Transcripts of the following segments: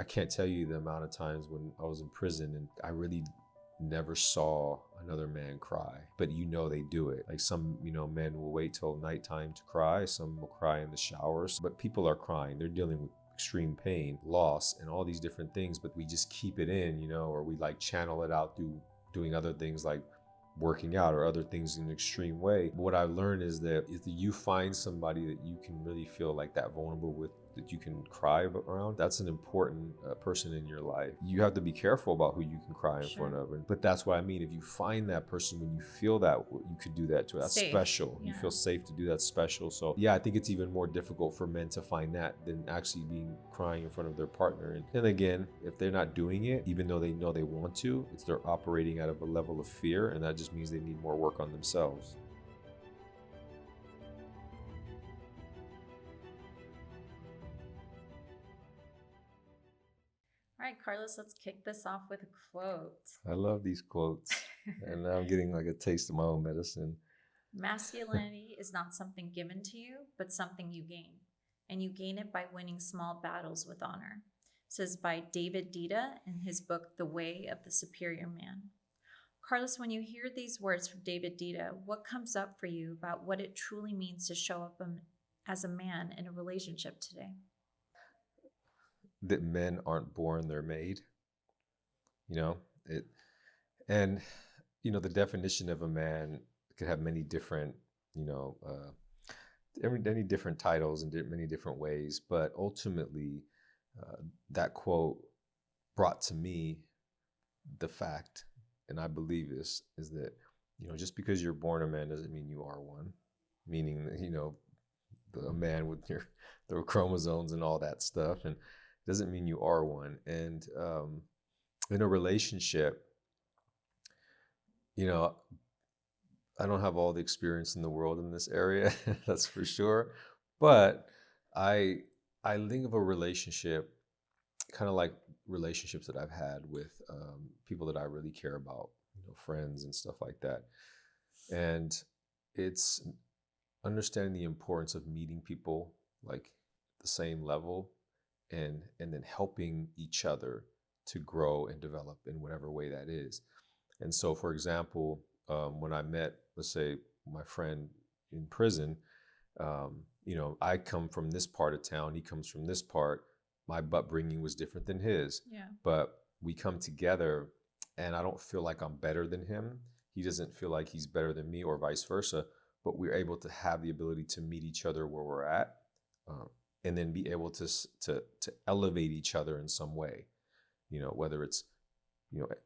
I can't tell you the amount of times when I was in prison and I really never saw another man cry, but you know they do it. Like some, men will wait till nighttime to cry. Some will cry in the showers, but people are crying. They're dealing with extreme pain, loss, and all these different things, but we just keep it in, or we like channel it out through doing other things like working out or other things in an extreme way. But what I've learned is that if you find somebody that you can really feel like that vulnerable with, that you can cry around, that's an important person in your life. You have to be careful about who you can cry in front of. But that's what I mean. If you find that person, when you feel that, you could do that to. That's safe. Special. Yeah. You feel safe to do that. Special. So yeah, I think it's even more difficult for men to find that than actually being crying in front of their partner. And again, if they're not doing it, even though they know they want to, it's they're operating out of a level of fear, and that just means they need more work on themselves. All right, Carlos, let's kick this off with a quote. I love these quotes. And now I'm getting like a taste of my own medicine. Masculinity is not something given to you, but something you gain. And you gain it by winning small battles with honor. Says by David Dita in his book, The Way of the Superior Man. Carlos, when you hear these words from David Dita, what comes up for you about what it truly means to show up as a man in a relationship today? That men aren't born, they're made. And the definition of a man could have many different, many different titles and many different ways. But ultimately, that quote brought to me the fact, and I believe this, is that, just because you're born a man doesn't mean you are one. Meaning, a man with the chromosomes and all that stuff, and doesn't mean you are one. And in a relationship, I don't have all the experience in the world in this area, that's for sure. But I think of a relationship kind of like relationships that I've had with people that I really care about, friends and stuff like that. And it's understanding the importance of meeting people like the same level, and then helping each other to grow and develop in whatever way that is. And so, for example, when I met, let's say, my friend in prison, I come from this part of town, he comes from this part. My upbringing was different than his. Yeah. But we come together, and I don't feel like I'm better than him. He doesn't feel like he's better than me, or vice versa. But we're able to have the ability to meet each other where we're at. And then be able to elevate each other in some way, whether it's,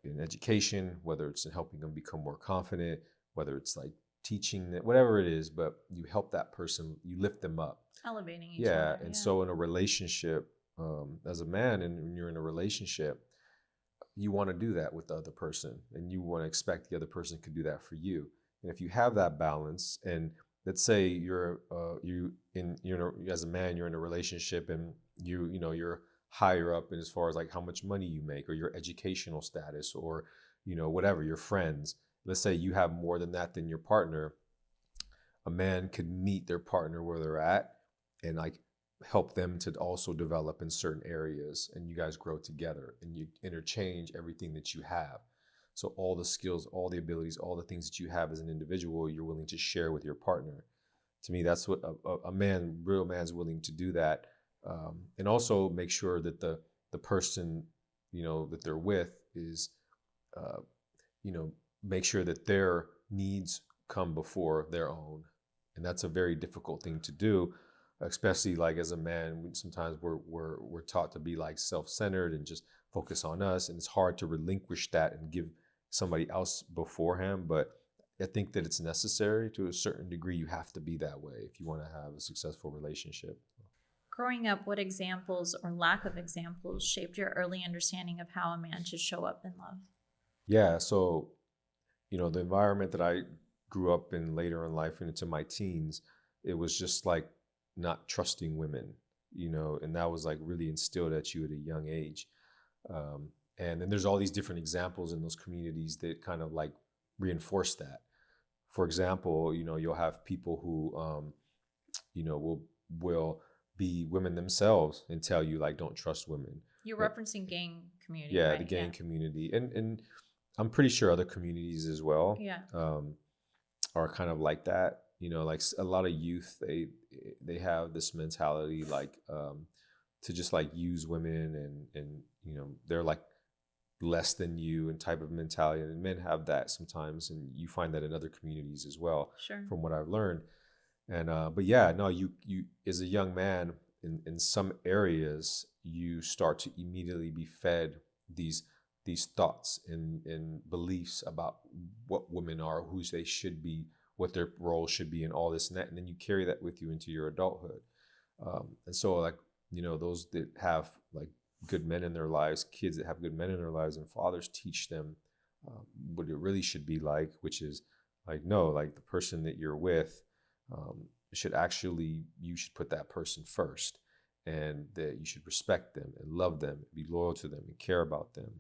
in education, whether it's in helping them become more confident, whether it's like teaching, whatever it is, but you help that person, you lift them up. Elevating each other. Yeah, and so in a relationship, as a man, and when you're in a relationship, you want to do that with the other person, and you want to expect the other person could do that for you. And if you have that balance, and let's say as a man, you're in a relationship, and you're higher up, and as far as like how much money you make, or your educational status, or whatever, your friends. Let's say you have more than that than your partner. A man could meet their partner where they're at, and like help them to also develop in certain areas, and you guys grow together, and you interchange everything that you have. So all the skills, all the abilities, all the things that you have as an individual, you're willing to share with your partner. To me, that's what a real man's willing to do that. And also make sure that the person, that they're with is, make sure that their needs come before their own. And that's a very difficult thing to do, especially like as a man. Sometimes we're taught to be like self-centered and just focus on us. And it's hard to relinquish that and give somebody else beforehand. But I think that it's necessary to a certain degree. You have to be that way if you want to have a successful relationship. Growing up, what examples or lack of examples shaped your early understanding of how a man should show up in love? Yeah, so, the environment that I grew up in later in life and into my teens, it was just like not trusting women, and that was like really instilled at you at a young age. And then there's all these different examples in those communities that kind of like reinforce that. For example, you'll have people who, will be women themselves and tell you like, don't trust women. You're referencing gang community, Yeah, right? the gang community, and I'm pretty sure other communities as well. Yeah. Are kind of like that. Like a lot of youth, they have this mentality like to just like use women, and they're like less than you and type of mentality, and men have that sometimes, and you find that in other communities as well. Sure. From what I've learned. And but yeah, no, you as a young man in some areas, you start to immediately be fed these thoughts and beliefs about what women are, who they should be, what their role should be, and all this and that, and then you carry that with you into your adulthood. And so like those that have like good men in their lives, kids that have good men in their lives, and fathers teach them what it really should be like, which is like, no, like the person that you're with you should put that person first, and that you should respect them and love them, be loyal to them and care about them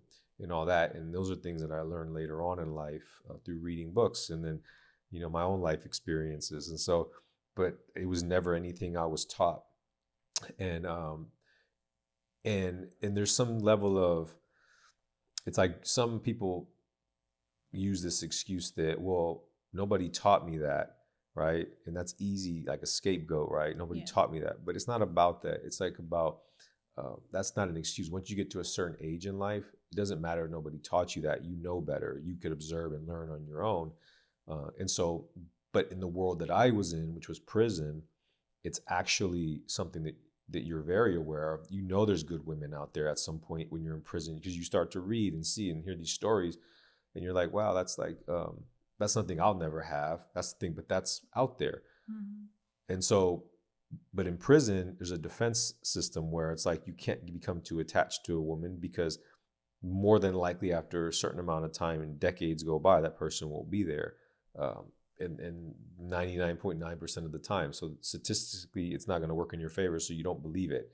and all that. And those are things that I learned later on in life through reading books, and then my own life experiences. And so, but it was never anything I was taught. And and there's some level of, it's like some people use this excuse that, well, nobody taught me that, right? And that's easy, like a scapegoat, right? Nobody taught me that. But it's not about that. It's like about, that's not an excuse. Once you get to a certain age in life, it doesn't matter if nobody taught you that. You know better. You could observe and learn on your own. And so, but in the world that I was in, which was prison, it's actually something that you're very aware of. There's good women out there at some point when you're in prison, because you start to read and see and hear these stories, and you're like, wow, that's like, that's something I'll never have. That's the thing, but that's out there. Mm-hmm. And so, but in prison, there's a defense system where it's like you can't become too attached to a woman, because more than likely after a certain amount of time and decades go by, that person won't be there. And 99.9% of the time. So statistically, it's not going to work in your favor, so you don't believe it.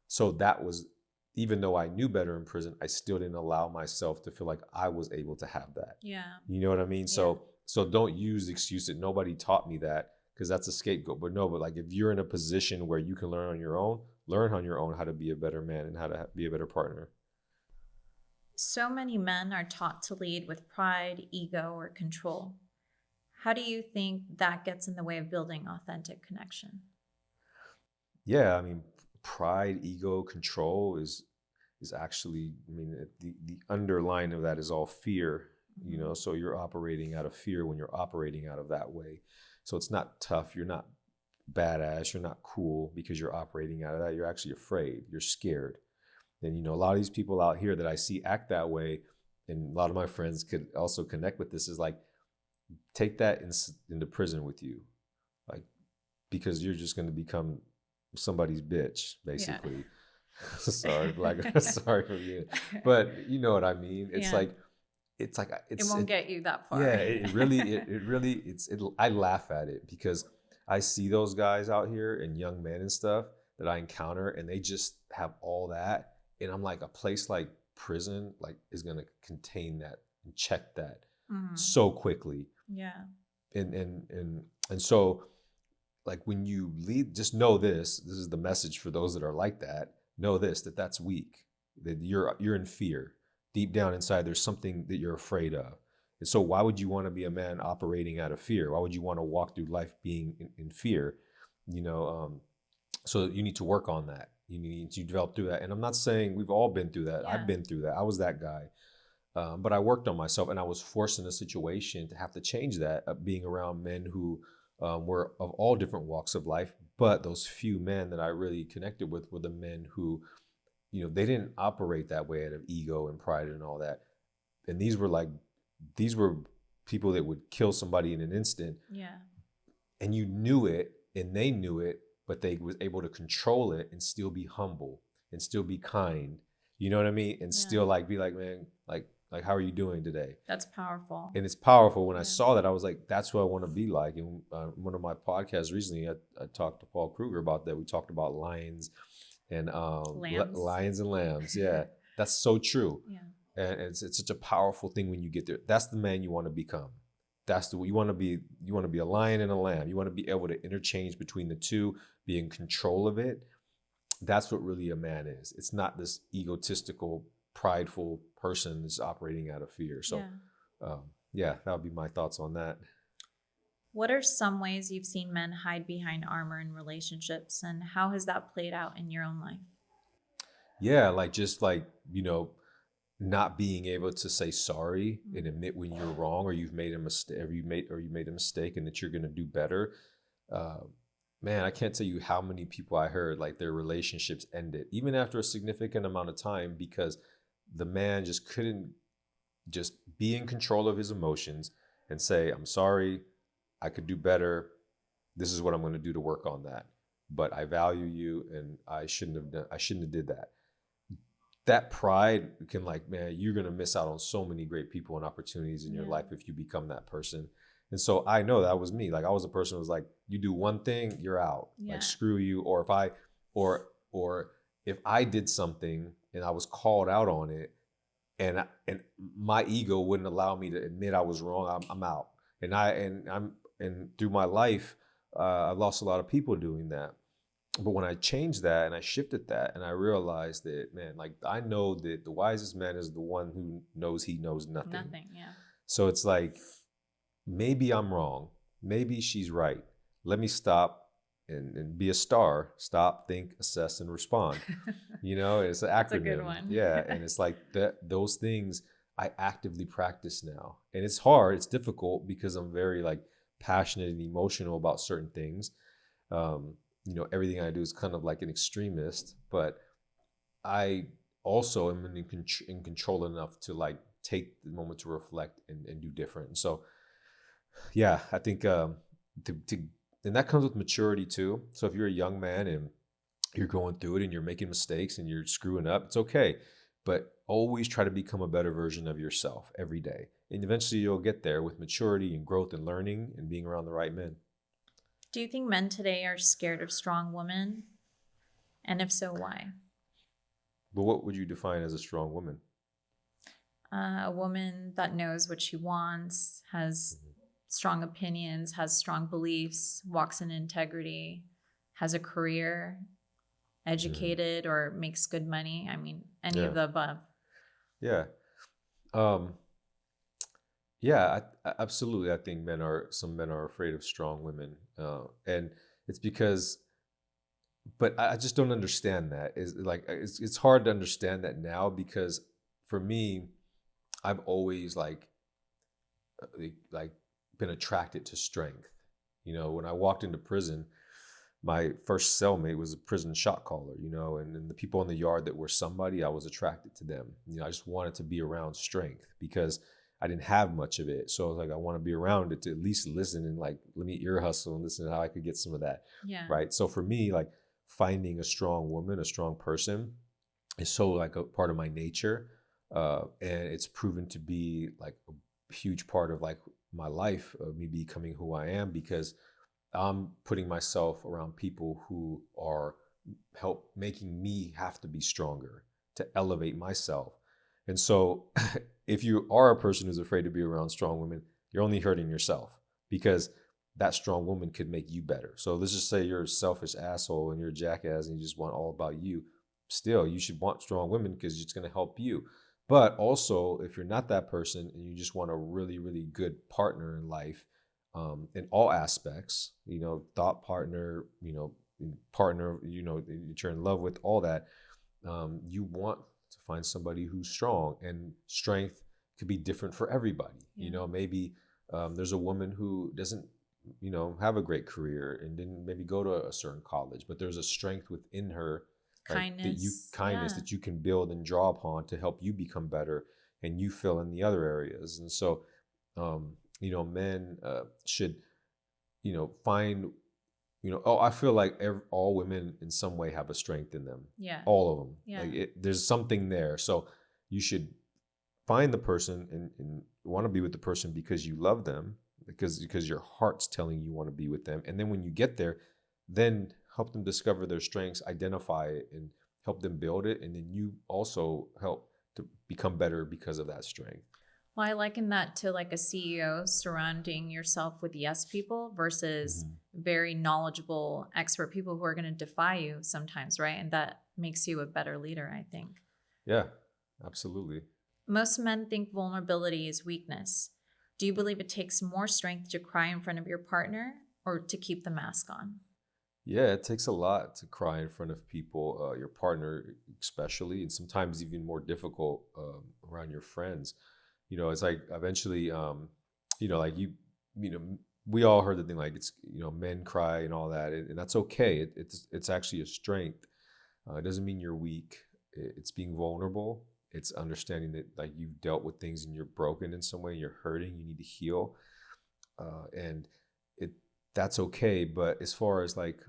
So that was, even though I knew better in prison, I still didn't allow myself to feel like I was able to have that. Yeah. You know what I mean? Yeah. So don't use the excuse that nobody taught me that, because that's a scapegoat. But like if you're in a position where you can learn on your own how to be a better man and how to be a better partner. So many men are taught to lead with pride, ego, or control. How do you think that gets in the way of building authentic connection? Yeah, I mean, pride, ego, control is actually, I mean, the underline of that is all fear, so you're operating out of fear when you're operating out of that way. So it's not tough. You're not badass. You're not cool because you're operating out of that. You're actually afraid. You're scared. And, a lot of these people out here that I see act that way, and a lot of my friends could also connect with this, is like, take that into prison with you, like, because you're just going to become somebody's bitch, basically. Yeah. Sorry, sorry for you, but you know what I mean. It's like, it won't get you that far. Yeah, it really, I laugh at it, because I see those guys out here and young men and stuff that I encounter, and they just have all that, and I'm like, a place like prison, like, is going to contain that and check that so quickly. Yeah. And so, like, when you lead, just know this is the message for those that are like that. Know this, that's weak, that you're in fear. Deep down inside, there's something that you're afraid of. And so why would you want to be a man operating out of fear? Why would you want to walk through life being in fear? So you need to work on that. You need to develop through that. And I'm not saying we've all been through that. Yeah. I've been through that. I was that guy. But I worked on myself, and I was forced in a situation to have to change that, being around men who were of all different walks of life. But those few men that I really connected with were the men who, they didn't operate that way out of ego and pride and all that. And these were people that would kill somebody in an instant. Yeah. And you knew it, and they knew it, but they was able to control it and still be humble and still be kind. You know what I mean? And still be like, man, like, how are you doing today? That's powerful. And it's powerful. When I saw that, I was like, that's what I want to be like. And one of my podcasts recently, I talked to Paul Kruger about that. We talked about lions and lions and lambs. Yeah, that's so true. Yeah. And it's such a powerful thing when you get there. That's the man you want to become. That's you want to be. You want to be a lion and a lamb. You want to be able to interchange between the two, be in control of it, that's what really a man is. It's not this egotistical, prideful person that's operating out of fear. So, Yeah. yeah, that would be my thoughts on that. What are some ways you've seen men hide behind armor in relationships, and how has that played out in your own life? Yeah, like just like, not being able to say sorry Mm. and admit when you're wrong, or you've made a mistake, or you made a mistake, and that you're going to do better. Uh, Man, I can't tell you how many people I heard like their relationships ended, even after a significant amount of time, because the man just couldn't just be in control of his emotions and say, I'm sorry, I could do better. This is what I'm going to do to work on that. But I value you, and I shouldn't have did that. That pride can, like, man, you're going to miss out on so many great people and opportunities in your Yeah. life if you become that person. And so I know that was me. Like, I was a person who was like, you do one thing, you're out. Yeah. Like, screw you. Or if I did something and I was called out on it, and my ego wouldn't allow me to admit I was wrong, I'm out. And through my life, I've lost a lot of people doing that. But when I changed that and I shifted that, and I realized that, man, like, I know that the wisest man is the one who knows he knows nothing. Nothing. Yeah. So it's like, maybe I'm wrong. Maybe she's right. Let me stop and be a star. Stop, think, assess, and respond. It's an acronym. That's a good one. Yeah. And it's like those things I actively practice now. And it's hard. It's difficult because I'm very like passionate and emotional about certain things. Everything I do is kind of like an extremist, but I also am in control enough to like take the moment to reflect and do different. And so, yeah, I think and that comes with maturity too. So if you're a young man and you're going through it and you're making mistakes and you're screwing up, it's okay. But always try to become a better version of yourself every day. And eventually you'll get there with maturity and growth and learning and being around the right men. Do you think men today are scared of strong women? And if so, why? But what would you define as a strong woman? A woman that knows what she wants, has strong opinions, has strong beliefs, walks in integrity, has a career, educated, or makes good money. I mean, any of the above. Yeah. Yeah, absolutely. I think some men are afraid of strong women. And it's because, but I just don't understand that. Is like, it's hard to understand that now, because for me, I've always like been attracted to strength. When I walked into prison, my first cellmate was a prison shot caller, and the people in the yard that were somebody, I was attracted to them. I just wanted to be around strength because I didn't have much of it. So I was like, I want to be around it to at least listen and like, let me ear hustle and listen to how I could get some of that. Yeah. Right. So for me, like, finding a strong woman, a strong person is so like a part of my nature. And it's proven to be like a huge part of like my life, of me becoming who I am, because I'm putting myself around people who are help making me have to be stronger to elevate myself. And so if you are a person who's afraid to be around strong women, you're only hurting yourself, because that strong woman could make you better. So let's just say you're a selfish asshole and you're a jackass and you just want all about you. Still, you should want strong women because it's going to help you. But also, if you're not that person and you just want a really, really good partner in life, in all aspects, thought partner, partner, that you're in love with, all that, you want to find somebody who's strong. And strength could be different for everybody. Yeah. Maybe there's a woman who doesn't, have a great career and didn't maybe go to a certain college, but there's a strength within her, Kindness. that you can build and draw upon to help you become better, and you fill in the other areas. And so, men should, find, I feel like all women in some way have a strength in them. Yeah. All of them. Yeah. Like there's something there. So you should find the person and want to be with the person because you love them, because your heart's telling you want to be with them. And then when you get there, then help them discover their strengths, identify it, and help them build it. And then you also help to become better because of that strength. Well, I liken that to like a CEO surrounding yourself with yes people versus Mhm. very knowledgeable expert people who are going to defy you sometimes, right? And that makes you a better leader, I think. Yeah, absolutely. Most men think vulnerability is weakness. Do you believe it takes more strength to cry in front of your partner or to keep the mask on? Yeah, it takes a lot to cry in front of people, your partner especially, and sometimes even more difficult around your friends. It's like eventually, like you know, we all heard the thing like it's men cry and all that, and that's okay. It's actually a strength. It doesn't mean you're weak. It's being vulnerable. It's understanding that like you've dealt with things and you're broken in some way, you're hurting, you need to heal, and it that's okay. But as far as like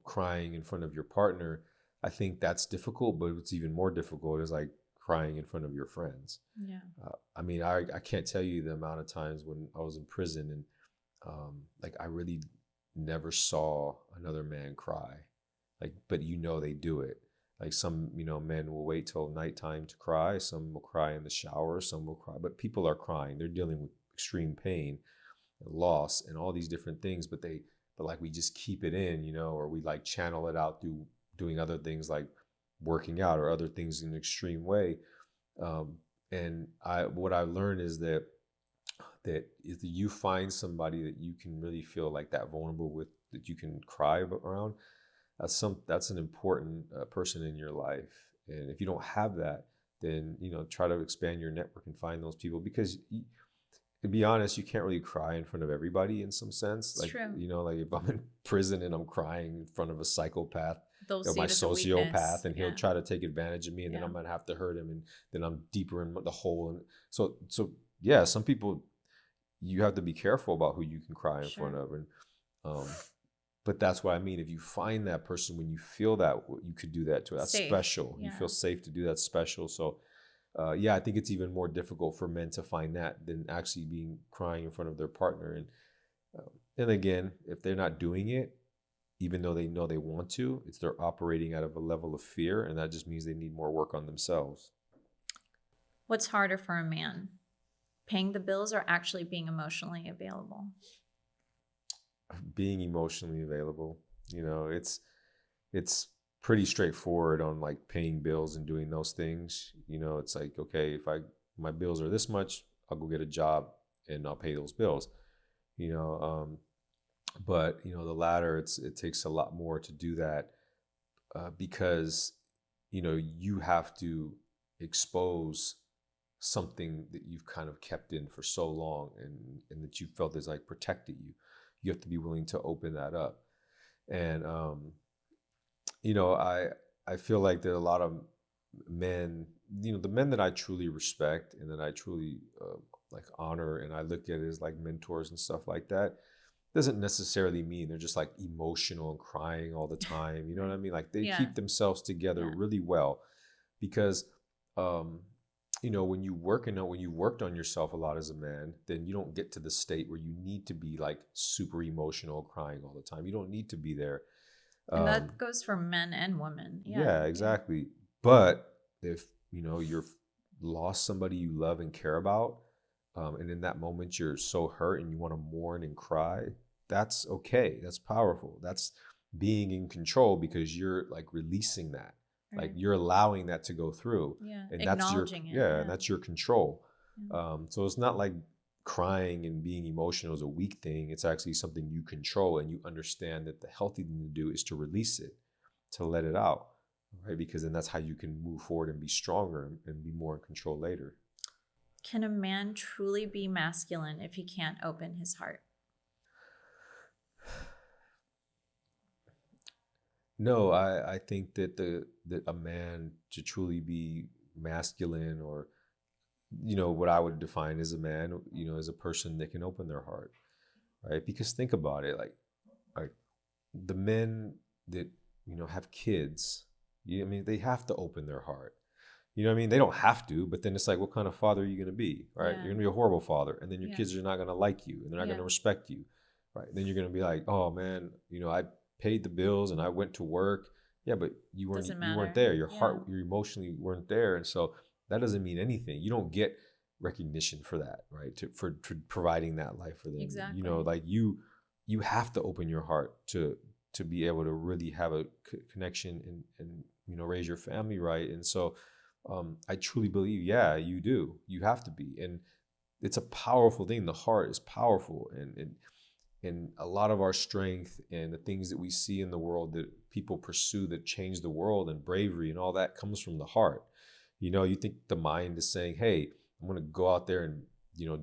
crying in front of your partner, I think that's difficult. But what's even more difficult is like crying in front of your friends. Yeah. I mean, I can't tell you the amount of times when I was in prison and like I really never saw another man cry. Like, but they do it. Like some, men will wait till nighttime to cry. Some will cry in the shower. Some will cry, but people are crying. They're dealing with extreme pain, and loss, and all these different things. But like we just keep it in, or we like channel it out through doing other things like working out or other things in an extreme way. Um, and what I learned is that if you find somebody that you can really feel like that vulnerable with, that you can cry around, that's an important person in your life. And if you don't have that, then try to expand your network and find those people, because to be honest, you can't really cry in front of everybody in some sense. It's Like, true. like if I'm in prison and I'm crying in front of a psychopath They'll or see my it as a weakness. sociopath, and he'll Yeah. try to take advantage of me, and then Yeah. I'm gonna have to hurt him, and then I'm deeper in the hole. And so yeah, some people, you have to be careful about who you can cry in front Sure. of. And um, but that's what I mean. If you find that person, when you feel that, you could do that to. That's Safe. special. You Yeah. feel safe to do that. Special. So yeah, I think it's even more difficult for men to find that than actually being crying in front of their partner. And again, if they're not doing it, even though they know they want to, it's they're operating out of a level of fear, and that just means they need more work on themselves. What's harder for a man? Paying the bills or actually being emotionally available? Being emotionally available, it's pretty straightforward on like paying bills and doing those things. It's like, okay, if my bills are this much, I'll go get a job and I'll pay those bills. You know, but the latter, it takes a lot more to do that, because you have to expose something that you've kind of kept in for so long, and that you felt has like protected you. You have to be willing to open that up. And you know i I feel like that a lot of men, the men that I truly respect and that I truly like honor, and I look at as like mentors and stuff like that, doesn't necessarily mean they're just like emotional and crying all the time. You know what I mean? Like they Yeah. keep themselves together Yeah. really well, because um when you work and when you worked on yourself a lot as a man, then you don't get to the state where you need to be like super emotional, crying all the time. You don't need to be there. And um that goes for men and women. Yeah. yeah, exactly. But if you're lost somebody you love and care about, and in that moment you're so hurt and you want to mourn and cry, that's okay. That's powerful. That's being in control, because you're like releasing that. Like Right. you're allowing that to go through, Yeah. and that's your Acknowledging it. yeah, and that's your control. Yeah. So it's not like crying and being emotional is a weak thing. It's actually something you control, and you understand that the healthy thing to do is to release it, to let it out, right? Because then that's how you can move forward and be stronger and be more in control later. Can a man truly be masculine if he can't open his heart? No, I think that that a man, to truly be masculine, or what I would define as a man, as a person that can open their heart, right? Because think about it, like the men that have kids, I mean, they have to open their heart. You know what I mean? They don't have to, but then it's like, what kind of father are you going to be, right? Yeah. You're going to be a horrible father, and then your Yeah. kids are not going to like you, and they're not going Yeah. to respect you, right? Then you're going to be like, oh man, I paid the bills and I went to work. Yeah, but you weren't Doesn't you weren't matter. there. Your Yeah. heart, your emotionally weren't there, and so that doesn't mean anything. You don't get recognition for that, right? For providing that life for them. Exactly. You know, like you have to open your heart to be able to really have a connection and you know, raise your family right. And so I truly believe, yeah, you do. You have to be. And it's a powerful thing. The heart is powerful, and a lot of our strength and the things that we see in the world that people pursue that change the world and bravery and all that comes from the heart. You know, you think the mind is saying, hey, I'm going to go out there and, you know,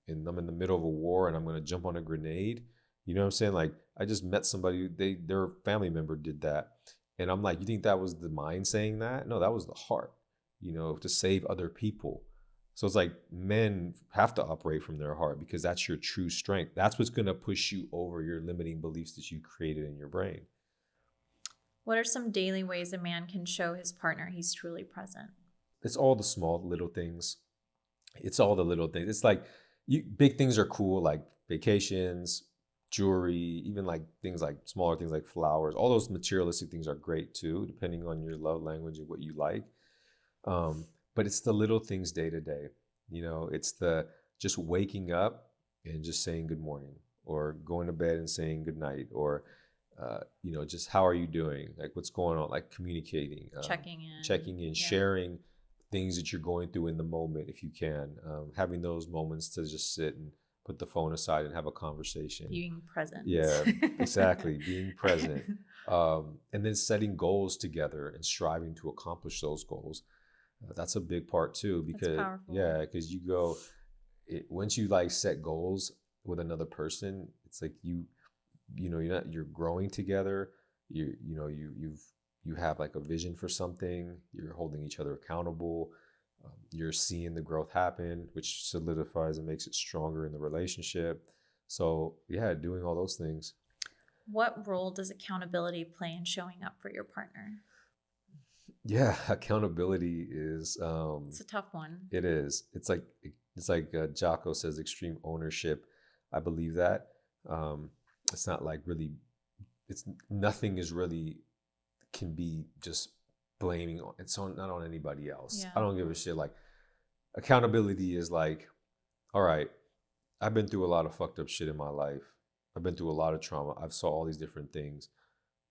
and I'm in the middle of a war and I'm going to jump on a grenade. You know what I'm saying? Like, I just met somebody, their family member did that. And I'm like, you think that was the mind saying that? No, that was the heart, you know, to save other people. So it's like men have to operate from their heart because that's your true strength. That's what's going to push you over your limiting beliefs that you created in your brain. What are some daily ways a man can show his partner he's truly present? It's all the small little things. It's all the little things. It's like big things are cool, like vacations, jewelry, even like things like smaller things like flowers. All those materialistic things are great too, depending on your love language and what you like. But it's the little things day to day. You know, it's the just waking up and just saying good morning, or going to bed and saying good night, or you know, just how are you doing? Like, what's going on? Like communicating, checking in, Yeah. sharing things that you're going through in the moment if you can. Having those moments to just sit and put the phone aside and have a conversation. Being present. Yeah, exactly. Being present. And then setting goals together and striving to accomplish those goals. That's a big part too, because because you go, once you like set goals with another person, it's like you know, you're growing together. You know, you have like a vision for something. You're holding each other accountable. You're seeing the growth happen, which solidifies and makes it stronger in the relationship. So yeah, doing all those things. What role does accountability play in showing up for your partner? Yeah, accountability is It's a tough one. It is. It's like Jocko says, extreme ownership. I believe that. It's not like really. It's nothing is really can be just blaming on. It's not on anybody else. Yeah. I don't give a shit. Like, accountability is like, all right, I've been through a lot of fucked up shit in my life. I've been through a lot of trauma. I've saw all these different things,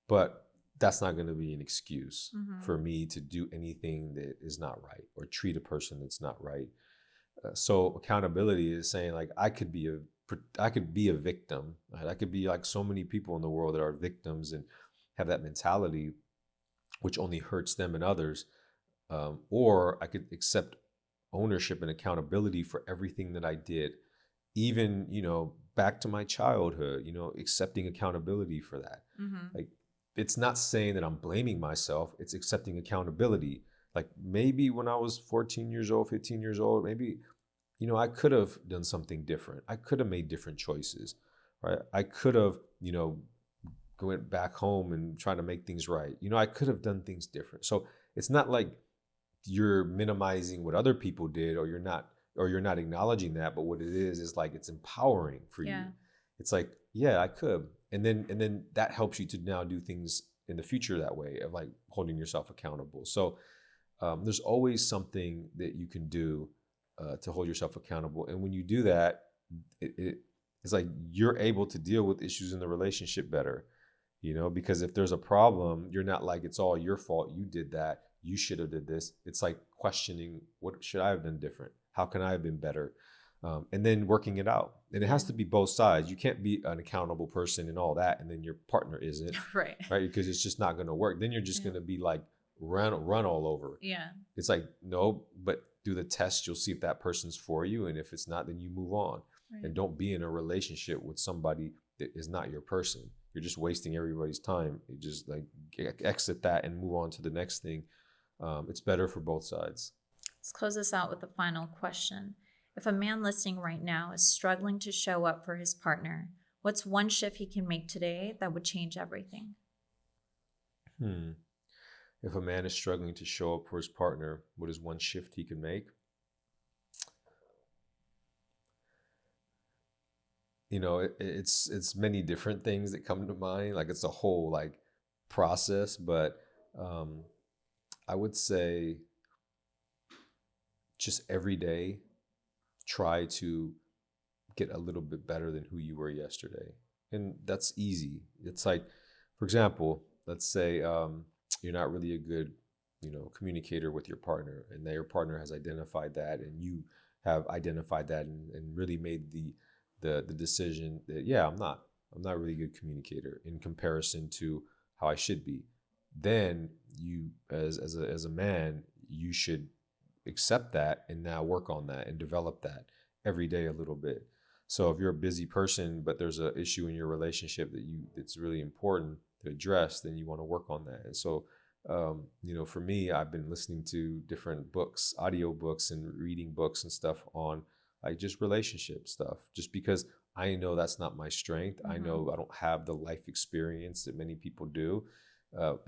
but that's not going to be an excuse for me to do anything that is not right or treat a person that's not right. So accountability is saying, like, I could be a victim. Right? I could be like so many people in the world that are victims and have that mentality, which only hurts them and others. Or I could accept ownership and accountability for everything that I did, even, you know, back to my childhood, you know, accepting accountability for that. Like, it's not saying that I'm blaming myself, it's accepting accountability. Like, maybe when I was 14 years old, 15 years old, maybe, you know, I could have done something different. I could have made different choices, right? I could have, you know, went back home and trying to make things right. You know, I could have done things different. So it's not like you're minimizing what other people did, or you're not acknowledging that, but what it is like, it's empowering for you. It's like, yeah, I could. And then that helps you to now do things in the future that way, of like holding yourself accountable. So there's always something that you can do to hold yourself accountable. And when you do that, it's like you're able to deal with issues in the relationship better, you know, because if there's a problem, you're not like, it's all your fault. You did that. You should have did this. It's like questioning, what should I have done different? How can I have been better? And then working it out. And it has to be both sides. You can't be an accountable person and all that, and then your partner isn't. Right. Because it's just not going to work. Then you're just going to be like run all over. Yeah. It's like, no, but do the test. You'll see if that person's for you. And if it's not, then you move on. Right. And don't be in a relationship with somebody that is not your person. You're just wasting everybody's time. You just like exit that and move on to the next thing. It's better for both sides. Let's close this out with a final question. If a man listening right now is struggling to show up for his partner, what's one shift he can make today that would change everything? If a man is struggling to show up for his partner, what is one shift he can make? You know, it's many different things that come to mind. Like, it's a whole like process, but I would say just every day try to get a little bit better than who you were yesterday. And that's easy. It's like, for example, let's say you're not really a good, communicator with your partner, and that your partner has identified that, and you have identified that, and really made the decision that, yeah, I'm not really a good communicator in comparison to how I should be. Then you, as a man, you should accept that and now work on that and develop that every day a little bit. So if you're a busy person, but there's an issue in your relationship that's really important to address, then you want to work on that. And so, for me, I've been listening to different books, audio books, and reading books and stuff on like just relationship stuff, just because I know that's not my strength. I know I don't have the life experience that many people do.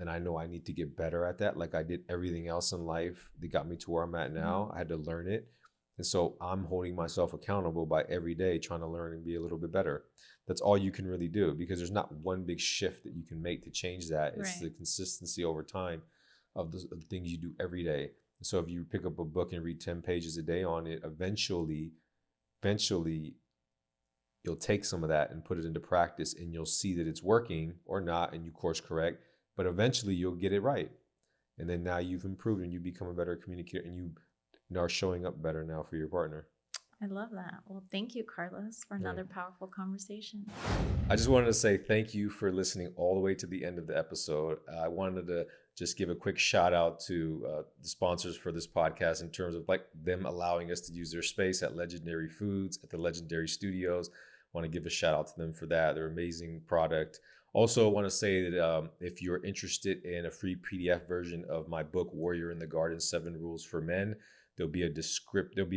And I know I need to get better at that. Like I did everything else in life that got me to where I'm at now. I had to learn it. And so I'm holding myself accountable by every day trying to learn and be a little bit better. That's all you can really do, because there's not one big shift that you can make to change that. It's Right. the consistency over time of the things you do every day. So if you pick up a book and read 10 pages a day on it, eventually you'll take some of that and put it into practice, and you'll see that it's working or not, and you course correct, but eventually you'll get it right. And then now you've improved and you become a better communicator, and you are showing up better now for your partner. I love that. Well, thank you, Carlos, for another powerful conversation. I just wanted to say thank you for listening all the way to the end of the episode. I wanted to just give a quick shout out to the sponsors for this podcast, in terms of like them allowing us to use their space at Legendary Foods, at the Legendary Studios. Want to give a shout out to them for that. They're amazing product. Also, I want to say that if you're interested in a free PDF version of my book, Warrior in the Garden: 7 Rules for Men, there'll be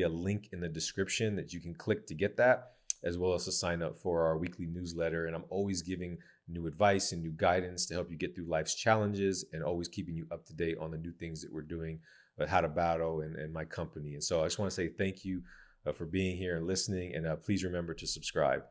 a link in the description that you can click to get that, as well as to sign up for our weekly newsletter. And I'm always giving new advice and new guidance to help you get through life's challenges, and always keeping you up to date on the new things that we're doing, how to battle, and my company. And so I just want to say thank you for being here and listening. And please remember to subscribe.